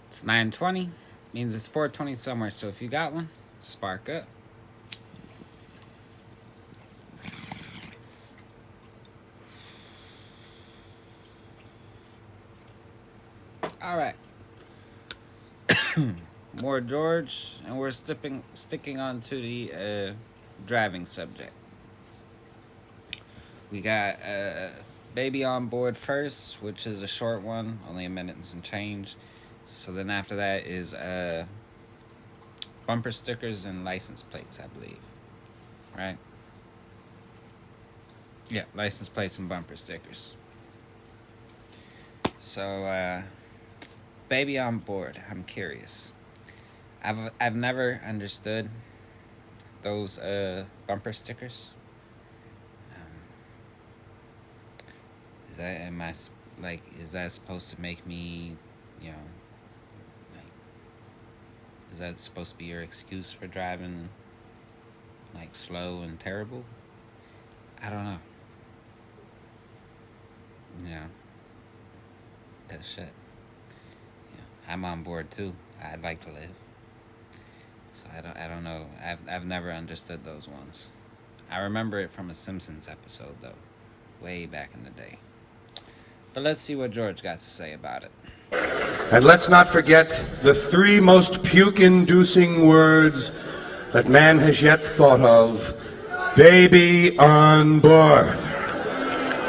It's 9:20. Means it's 4:20 somewhere. So if you got one, spark up. All right. More George, and we're sticking on to the driving subject. We got Baby on Board first, which is a short one, only a minute and some change. So then after that is bumper stickers and license plates, I believe. Right? Yeah, license plates and bumper stickers. So, Baby on Board, I'm curious. I've never understood those bumper stickers. Um, is that am I like is that supposed to make me, you know, like is that supposed to be your excuse for driving like slow and terrible? I don't know. Yeah, that shit. Yeah, I'm on board too. I'd like to live. So I don't know. I've never understood those ones. I remember it from a Simpsons episode though, way back in the day. But let's see what George got to say about it. And let's not forget the three most puke-inducing words that man has yet thought of. Baby on board.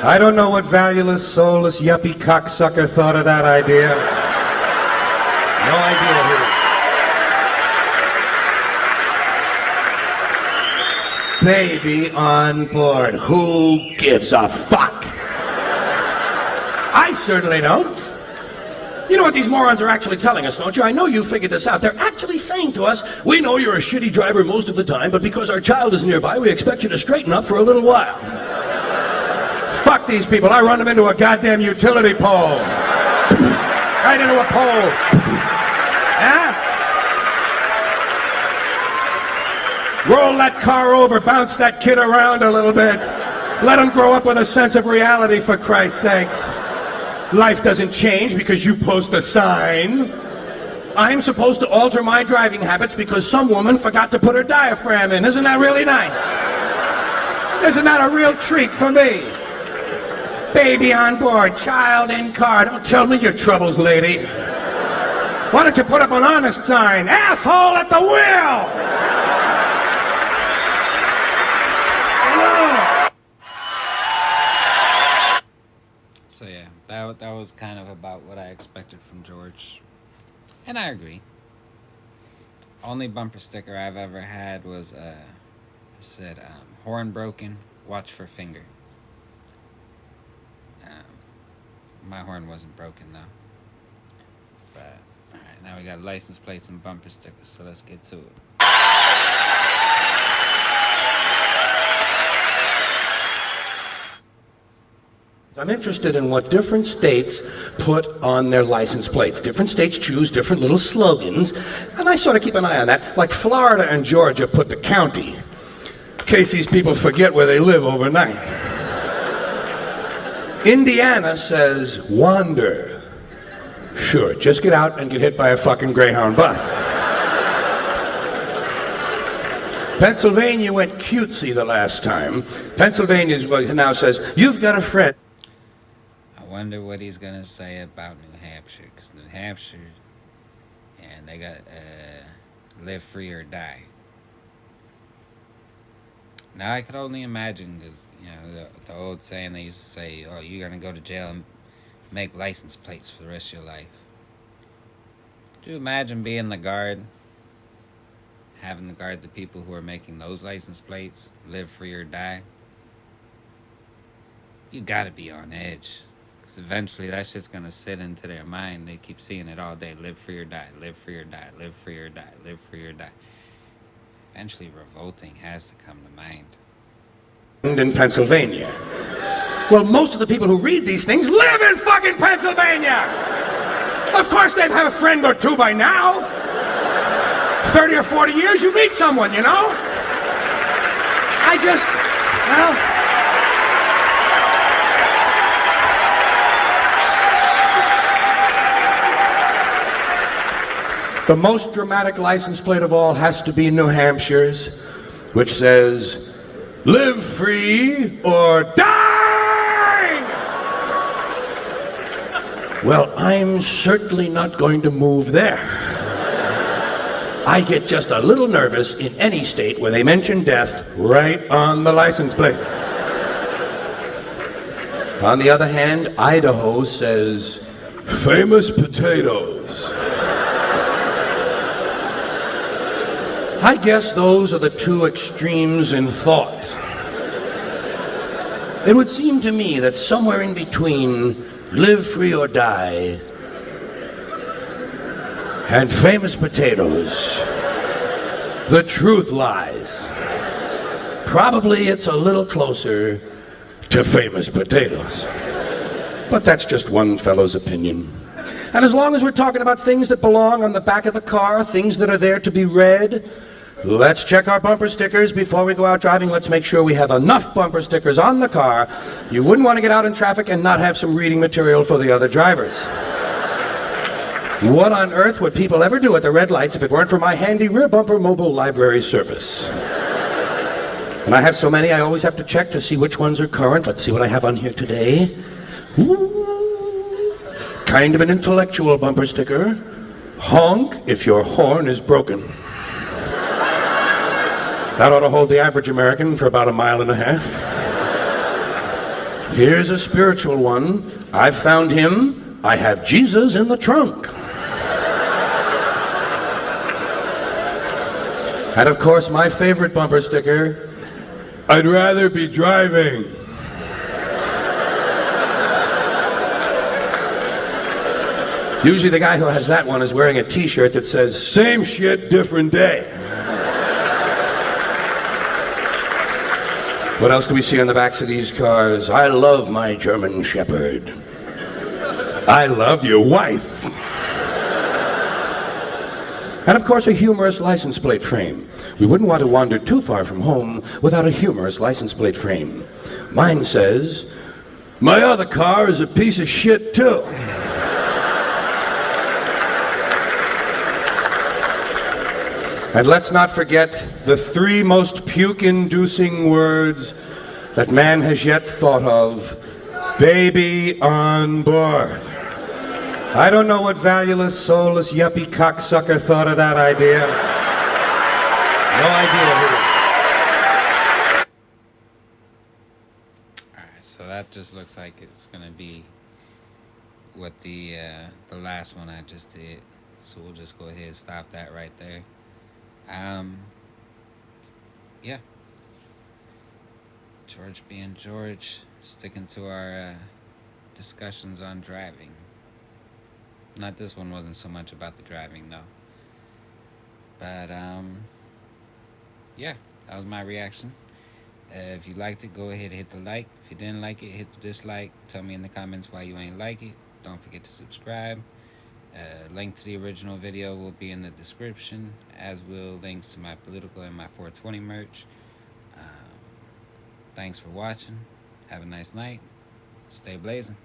I don't know what valueless, soulless, yuppie cocksucker thought of that idea. No idea who. Baby on board. Who gives a fuck? I certainly don't. You know what these morons are actually telling us, don't you? I know you figured this out. They're actually saying to us, we know you're a shitty driver most of the time, but because our child is nearby, we expect you to straighten up for a little while. Fuck these people. I run them into a goddamn utility pole. Right into a pole. Yeah? Roll that car over, bounce that kid around a little bit. Let him grow up with a sense of reality, for Christ's sakes. Life doesn't change because you post a sign. I'm supposed to alter my driving habits because some woman forgot to put her diaphragm in. Isn't that really nice? Isn't that a real treat for me? Baby on board, child in car. Don't tell me your troubles, lady. Why don't you put up an honest sign? Asshole at the wheel! So yeah, that was kind of about what I expected from George, and I agree. Only bumper sticker I've ever had was it said horn broken, watch for finger. My horn wasn't broken though. But alright, now we got license plates and bumper stickers, so let's get to it. I'm interested in what different states put on their license plates. Different states choose different little slogans, and I sort of keep an eye on that. Like Florida and Georgia put the county, in case these people forget where they live overnight. Indiana says wander. Sure, just get out and get hit by a fucking Greyhound bus. Pennsylvania went cutesy the last time. Pennsylvania now says, you've got a friend. I wonder what he's gonna say about New Hampshire, because New Hampshire, and they got live free or die. Now I could only imagine, because the old saying they used to say, "Oh, you're gonna go to jail and make license plates for the rest of your life." Could you imagine being the guard, having to guard the people who are making those license plates, live free or die? You gotta be on edge. Because eventually that shit's gonna sit into their mind. They keep seeing it all day. Live free or die, live free or die, live free or die, live free or die. Eventually revolting has to come to mind. In Pennsylvania. Well, most of the people who read these things live in fucking Pennsylvania! Of course they'd have a friend or two by now. 30 or 40 years, you meet someone, you know? The most dramatic license plate of all has to be New Hampshire's, which says, "Live free or die!" Well, I'm certainly not going to move there. I get just a little nervous in any state where they mention death right on the license plates. On the other hand, Idaho says, "Famous potatoes." I guess those are the two extremes in thought. It would seem to me that somewhere in between "live free or die" and "famous potatoes," the truth lies. Probably it's a little closer to famous potatoes. But that's just one fellow's opinion. And as long as we're talking about things that belong on the back of the car, things that are there to be read, let's check our bumper stickers before we go out driving. Let's make sure we have enough bumper stickers on the car. You wouldn't want to get out in traffic and not have some reading material for the other drivers. What on earth would people ever do at the red lights if it weren't for my handy rear bumper mobile library service? And I have so many, I always have to check to see which ones are current. Let's see what I have on here today. Ooh, kind of an intellectual bumper sticker. Honk if your horn is broken. That ought to hold the average American for about 1.5 miles. Here's a spiritual one. I've found him. I have Jesus in the trunk. And of course, my favorite bumper sticker, I'd rather be driving. Usually the guy who has that one is wearing a t-shirt that says, "Same shit, different day." What else do we see on the backs of these cars? "I love my German Shepherd." "I love your wife." And of course, a humorous license plate frame. We wouldn't want to wander too far from home without a humorous license plate frame. Mine says, "My other car is a piece of shit too." And let's not forget the 3 most puke-inducing words that man has yet thought of. Baby on board. I don't know what valueless, soulless, yuppie cocksucker thought of that idea. No idea who. Alright, so that just looks like it's gonna be what the last one I just did. So we'll just go ahead and stop that right there. Yeah. George being George, sticking to our discussions on driving. Not this one wasn't so much about the driving, no. But yeah, that was my reaction. If you liked it, go ahead and hit the like. If you didn't like it, hit the dislike. Tell me in the comments why you ain't like it. Don't forget to subscribe. Link to the original video will be in the description, as will links to my political and my 420 merch. Thanks for watching. Have a nice night. Stay blazing.